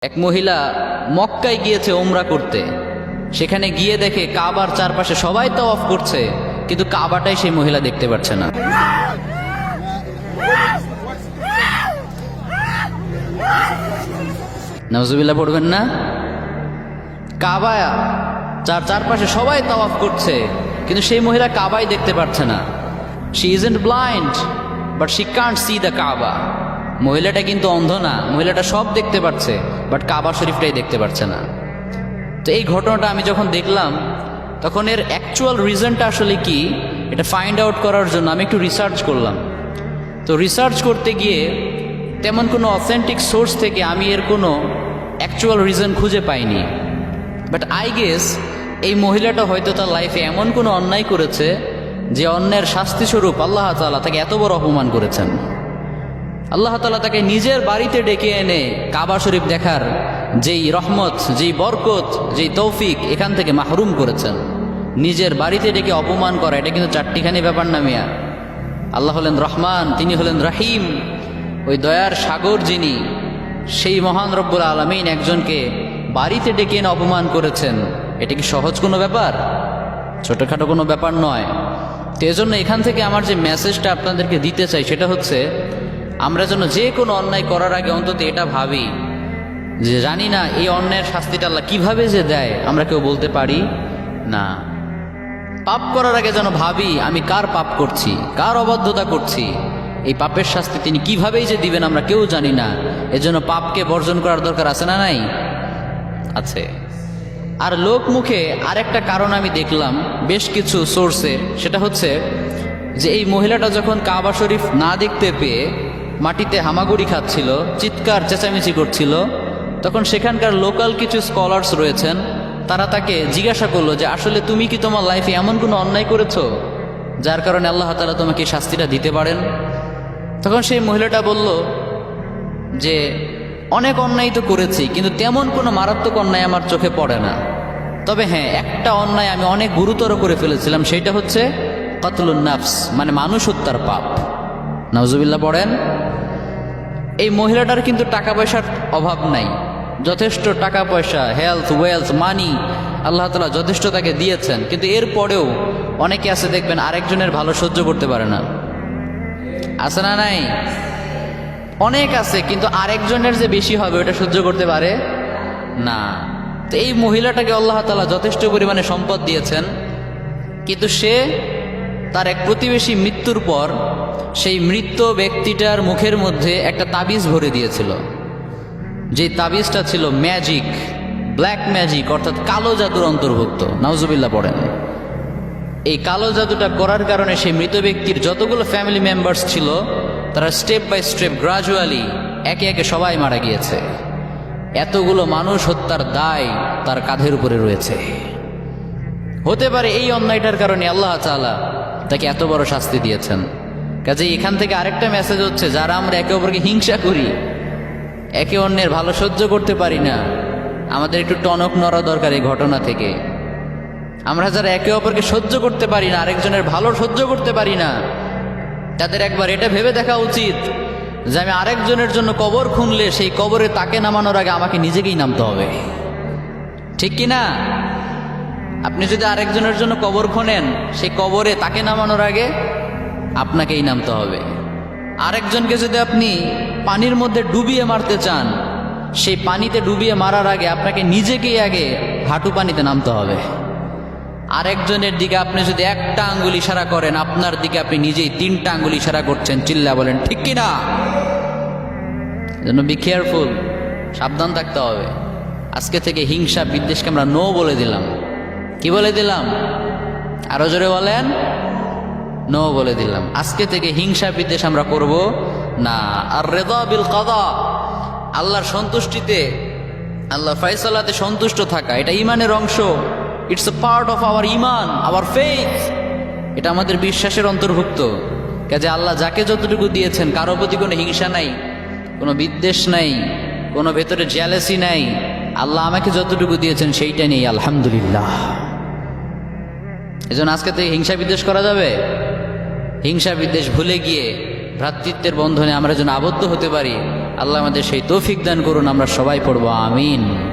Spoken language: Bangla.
এক মহিলা মক্কায় গিয়েছে ওমরা করতে। সেখানে গিয়ে দেখে কাবার চারপাশে সবাই তাওয়াফ করছে, কিন্তু কাবাটাই সেই মহিলা দেখতে পাচ্ছে না। নাউজুবিল্লাহ পড়বেন না? কাবা চারপাশে সবাই তাওয়াফ করছে, কিন্তু সেই মহিলা কাবাই দেখতে পাচ্ছে না। She isn't blind but she can't see the কাবা। মহিলাটা কিন্তু অন্ধ না, মহিলাটা সব দেখতে পাচ্ছে, বাট কাবা শরীফটাই দেখতে পাচ্ছে না। তো এই ঘটনাটা আমি যখন দেখলাম, তখন এর অ্যাকচুয়াল রিজনটা আসলে কি এটা ফাইন্ড আউট করার জন্য আমি একটু রিসার্চ করলাম। তো রিসার্চ করতে গিয়ে তেমন কোনো অথেন্টিক সোর্স থেকে আমি এর কোনো অ্যাকচুয়াল রিজন খুঁজে পাইনি। বাট আই গেস এই মহিলাটা হয়তো তার লাইফে এমন কোনো অন্যায় করেছে যে অন্যের শাস্তিস্বরূপ আল্লাহ তাআলা তাকে এত বড় অপমান করেছেন। আল্লাহ তাআলা তাকে নিজের বাড়িতে ডেকে এনে কাবা শরীফ দেখার যেই রহমত, যেই বরকত, যেই তৌফিক এখান থেকে মাহরুম করেছেন। নিজের বাড়িতে ডেকে অপমান করা, এটা কিন্তু চারটিখানি ব্যাপার না মিয়া। আল্লাহ হলেন রহমান, তিনি হলেন রহিম, ওই দয়ার সাগর যিনি, সেই মহান রব্বুল আলামিন একজনকে বাড়িতে ডেকে এনে অপমান করেছেন। এটা কি সহজ কোনো ব্যাপার? ছোটোখাটো কোনো ব্যাপার নয়। তো এজন্য এখান থেকে আমার যে মেসেজটা আপনাদেরকে দিতে চাই সেটা হচ্ছে, আমরা যেন যে কোনো অন্যায় করার আগে অন্তত এটা ভাবি যে জানি না এই অন্যায়ের শাস্তিটা আল্লাহ কিভাবে যে দেয়, আমরা কেউ বলতে পারি না। পাপ করার আগে যেন ভাবি আমি কার পাপ করছি, কার অবাধ্যতা করছি, এই পাপের শাস্তি তিনি কিভাবেই যে দিবেন আমরা কেউ জানি না। এজন্য পাপকে বর্জন করার দরকার আছে না নাই? আছে। আর লোক মুখে আরেকটা কারণ আমি দেখলাম বেশ কিছু সোর্সে, সেটা হচ্ছে যে এই মহিলাটা যখন কাবা শরীফ না দেখতে পেয়ে মাটিতে হামাগুড়ি খাচ্ছিল, চিৎকার চেঁচামেচি করছিল, তখন সেখানকার লোকাল কিছু স্কলার্স রয়েছেন, তারা তাকে জিজ্ঞাসা করলো যে আসলে তুমি কি তোমার লাইফে এমন কোনো অন্যায় করেছো যার কারণে আল্লাহ তাআলা তোমাকে শাস্তিটা দিতে পারেন? তখন সেই মহিলাটা বলল যে অনেক অন্যায় তো করেছি, কিন্তু তেমন কোনো মারাত্মক অন্যায় আমার চোখে পড়ে না। তবে হ্যাঁ, একটা অন্যায় আমি অনেক গুরুতর করে ফেলেছিলাম, সেইটা হচ্ছে কতলুন নাফস, মানে মানুষ হত্যার পাপ। নাউজুবিল্লাহ পড়েন। এই মহিলাটার কিন্তু টাকা পয়সার অভাব নাই, যথেষ্ট টাকা পয়সা, হেলথ, ওয়েলথ, মানি আল্লাহ তাআলা যথেষ্ট তাকে দিয়েছেন। কিন্তু এরপরেও অনেকে আছে দেখবেন আরেকজনের ভালো সহ্য করতে পারে না। আছে না নাই? অনেক আছে, কিন্তু আরেকজনের যে বেশি হবে ওটা সহ্য করতে পারে না। তো এই মহিলাটাকে আল্লাহ তাআলা যথেষ্ট পরিমাণে সম্পদ দিয়েছেন, কিন্তু সে তার এক প্রতিবেশী মৃত্যুর পর সেই মৃত ব্যক্তিটার মুখের মধ্যে একটা তাবিজ ভরে দিয়েছিল। যে তাবিজটা ছিল ম্যাজিক, ব্ল্যাক ম্যাজিক, অর্থাৎ কালো জাদুর অন্তর্ভুক্ত। নাউজুবিল্লাহ পড়েন। এই কালো জাদুটা করার কারণে সেই মৃত ব্যক্তির যতগুলো ফ্যামিলি মেম্বার্স ছিল তারা স্টেপ বাই স্টেপ গ্রাজুয়ালি একে একে সবাই মারা গিয়েছে। এতগুলো মানুষ হত্যার দায় তার কাঁধের উপরে রয়েছে। হতে পারে এই অন্যায়টার কারণে আল্লাহ তাআলা তাকে এত বড় শাস্তি দিয়েছেন। কাজে এখান থেকে আরেকটা মেসেজ হচ্ছে, যারা আমরা একে অপরকে হিংসা করি, একে অন্যের ভালো সহ্য করতে পারি না, আমাদের একটু টনক নড়া দরকার এই ঘটনা থেকে। আমরা যারা একে অপরকে সহ্য করতে পারি না, আরেকজনের ভালো সহ্য করতে পারি না, তাদের একবার এটা ভেবে দেখা উচিত যে আমি আরেকজনের জন্য কবর খুনলে সেই কবরে তাকে নামানোর আগে আমাকে নিজেকেই নামতে হবে। ঠিক কি না? আপনি যদি আরেকজনের জন্য কবর খোনেন, সেই কবরে তাকে নামানোর আগে আপনাকেই নামতে হবে। আরেকজনকে যদি আপনি পানির মধ্যে ডুবিয়ে মারতে চান, সেই পানিতে ডুবিয়ে মারার আগে আপনাকে নিজেকেই আগে হাঁটু পানিতে নামতে হবে। আরেকজনের দিকে আপনি যদি একটা আঙ্গুল ইশারা করেন, আপনার দিকে আপনি নিজেই 3টা আঙ্গুল ইশারা করছেন। চিল্লা বলেন ঠিক কিনা? যেন বি কেয়ারফুল, সাবধান থাকতে হবে। আজকে থেকে হিংসা বিদ্বেষকে আমরা নো বলে দিলাম। কি বলে দিলাম? আরো জোরে বলেন। নো বলে দিলাম। আজকে থেকে হিংসা বিদ্বেষ আমরা করব না। আর রিদা বিল কাদা, আল্লাহর সন্তুষ্টিতে, আল্লাহর ফয়সালাতে সন্তুষ্ট থাকা, এটা ঈমানের অংশ। It's a part of our ঈমান, আওয়ার ফেথ। এটা আমাদের বিশ্বাসের অন্তর্ভুক্ত। কাজে আল্লাহ যাকে যতটুকু দিয়েছেন, কারো প্রতি কোনো হিংসা নাই, কোনো বিদ্বেষ নাই, কোনো ভেতরে জেলাসি নাই। আল্লাহ আমাকে যতটুকু দিয়েছেন সেইটা নেই, আলহামদুলিল্লাহ। এজন্য আজকে থেকে হিংসা বিদ্বেষ করা যাবে? হিংসা বিদ্বেষ ভুলে গিয়ে ভ্রাতৃত্বের বন্ধনে আমরা যেন আবদ্ধ হতে পারি, আল্লাহ আমাদের সেই তৌফিক দান করুন, আমরা সবাই পড়বো আমিন।